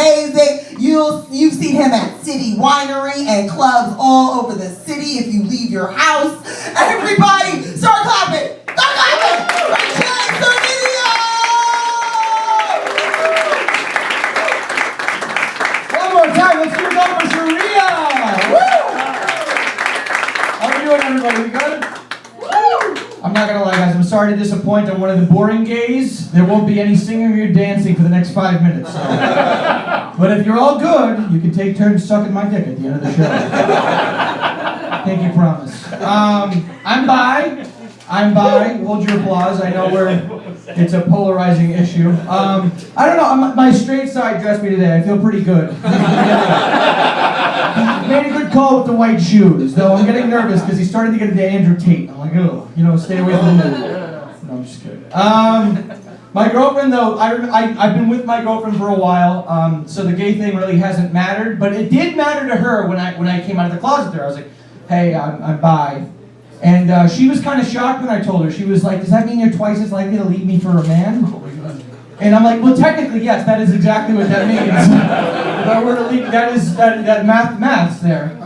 amazing. You've seen him at City Winery and clubs all over the city if you leave your house. Everybody, start clapping! Start clapping! Richard Servideo! One more time, let's give it up for Sharia! Woo! How are we doing, everybody? We good? I'm not gonna lie, guys, I'm sorry to disappoint. I'm one of the boring gays. There won't be any singing or dancing for the next 5 minutes. So. But if you're all good, you can take turns sucking my dick at the end of the show. Pinky promise. I'm bi. Hold your applause. I know it's a polarizing issue. I don't know. My straight side dressed me today. I feel pretty good. Made a good call with the white shoes, though I'm getting nervous because he started to get into Andrew Tate. I'm like, oh, stay away from the movie. No, I'm just kidding. My girlfriend, though, I've been with my girlfriend for a while, so the gay thing really hasn't mattered, but it did matter to her when I came out of the closet there. I was like, hey, I'm bi. And she was kind of shocked when I told her. She was like, does that mean you're twice as likely to leave me for a man? And I'm like, well, technically, yes, that is exactly what that means. If I were to leave, that math's there.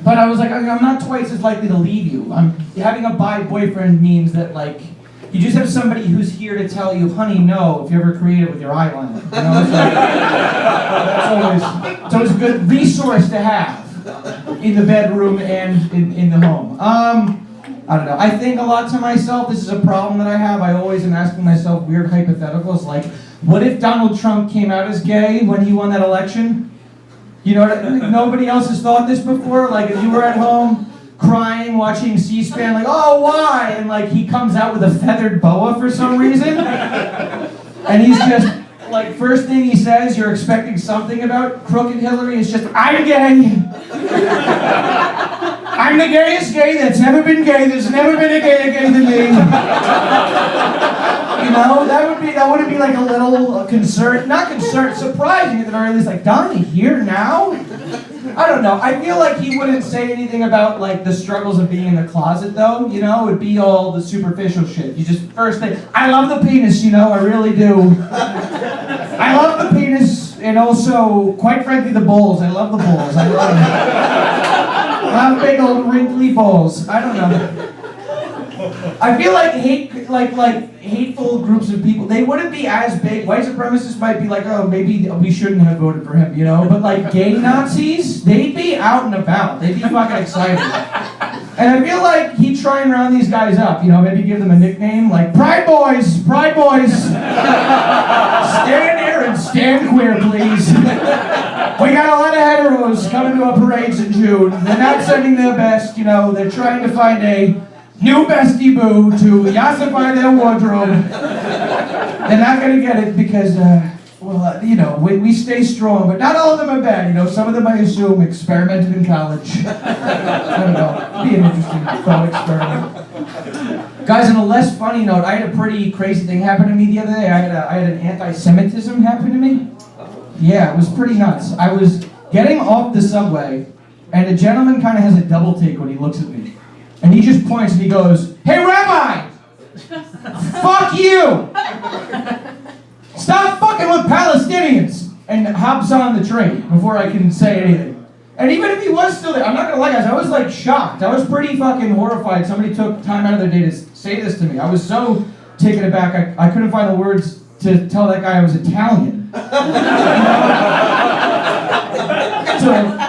But I was like, I'm not twice as likely to leave you. Having a bi boyfriend means that, like, you just have somebody who's here to tell you, honey, no, if you're ever creative with your eyeliner. It's always a good resource to have in the bedroom and in the home. I don't know. I think a lot to myself. This is a problem that I have. I always am asking myself weird hypotheticals like, what if Donald Trump came out as gay when he won that election? You know, nobody else has thought this before? Like, if you were at home crying, watching C-SPAN, like, oh, why? And, like, he comes out with a feathered boa for some reason. And he's just, like, first thing he says, you're expecting something about crooked Hillary, it's just, I'm gay. I'm the gayest gay that's never been gay. There's never been a gayer gay than me. You know, that would be like a little concern, not concern, surprising at the very least. Like, Donnie here now? I don't know. I feel like he wouldn't say anything about like the struggles of being in the closet, though. You know, it'd be all the superficial shit. You just first thing, I love the penis. You know, I really do. I love the penis, and also, quite frankly, the balls. I love the balls. I love big old wrinkly balls. I don't know. I feel like hateful groups of people, they wouldn't be as big. White supremacists might be like, oh, maybe we shouldn't have voted for him, you know? But like gay Nazis, they'd be out and about. They'd be fucking excited. And I feel like he'd try and round these guys up, you know, maybe give them a nickname like Pride Boys, Pride Boys. Stand here and stand queer, please. We got a lot of heteros coming to our parades in June. They're not sending their best, you know, they're trying to find a new bestie boo to yassify their wardrobe. They're not going to get it because, you know, we stay strong, but not all of them are bad. You know, some of them, I assume, experimented in college. I don't know. It'd be an interesting thought experiment. Guys, on a less funny note, I had a pretty crazy thing happen to me the other day. I had an anti-Semitism happen to me. Yeah, it was pretty nuts. I was getting off the subway, and a gentleman kind of has a double take when he looks at me. And he just points and he goes, hey, Rabbi! Fuck you! Stop fucking with Palestinians! And hops on the train before I can say anything. And even if he was still there, I'm not gonna lie, guys, I was like shocked. I was pretty fucking horrified. Somebody took time out of their day to say this to me. I was so taken aback, I couldn't find the words to tell that guy I was Italian.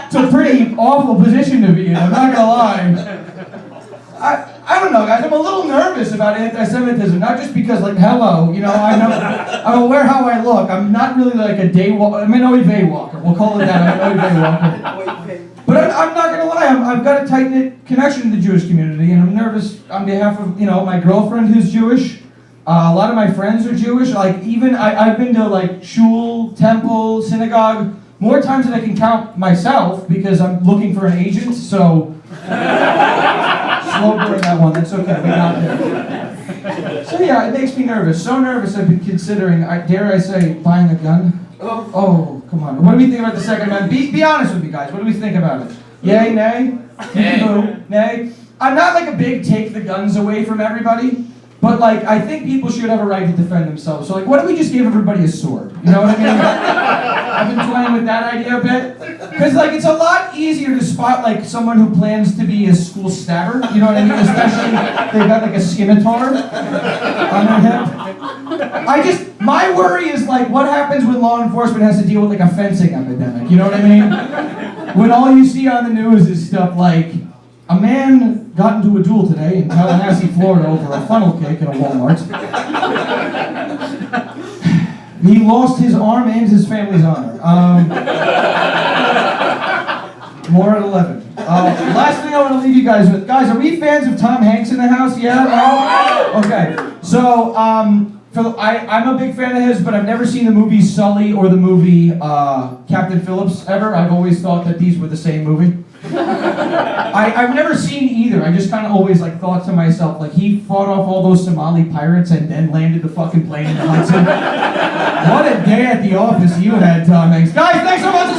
It's a pretty awful position to be in, I'm not gonna lie. I don't know, guys. I'm a little nervous about anti-Semitism, not just because, like, hello, you know, I'm aware how I look. I'm not really like a day walker. I'm an OIV walker. We'll call it that. I'm an OIV walker. But I'm not gonna lie. I've got a tight-knit connection to the Jewish community, and I'm nervous on behalf of, you know, my girlfriend who's Jewish. A lot of my friends are Jewish. Like, even I've been to like shul, temple, synagogue more times than I can count myself because I'm looking for an agent. So. Slow burn that one, that's okay, we got there. So yeah, it makes me nervous. So nervous I've been considering, dare I say, buying a gun? Oh, come on. What do we think about the Second Amendment? Be honest with me, guys. What do we think about it? Yay, nay? Nay. Nay? I'm not like a big take the guns away from everybody. But like, I think people should have a right to defend themselves. So like, what if we just gave everybody a sword? You know what I mean? I've been toying with that idea a bit. Because like, it's a lot easier to spot like someone who plans to be a school stabber. You know what I mean? Especially if they've got like a scimitar on their hip. My worry is like, what happens when law enforcement has to deal with like a fencing epidemic? You know what I mean? When all you see on the news is stuff like, a man got into a duel today in Tallahassee, Florida over a funnel cake at a Walmart. He lost his arm and his family's honor. More at 11. Last thing I want to leave you guys with. Guys, are we fans of Tom Hanks in the house? Yeah? No? Okay. So, I'm a big fan of his, but I've never seen the movie Sully or the movie Captain Phillips ever. I've always thought that these were the same movie. I've never seen either. I just kind of always like thought to myself, like he fought off all those Somali pirates and then landed the fucking plane in the Hudson. What a day at the office you had, Tom Hanks. Guys, thanks so much.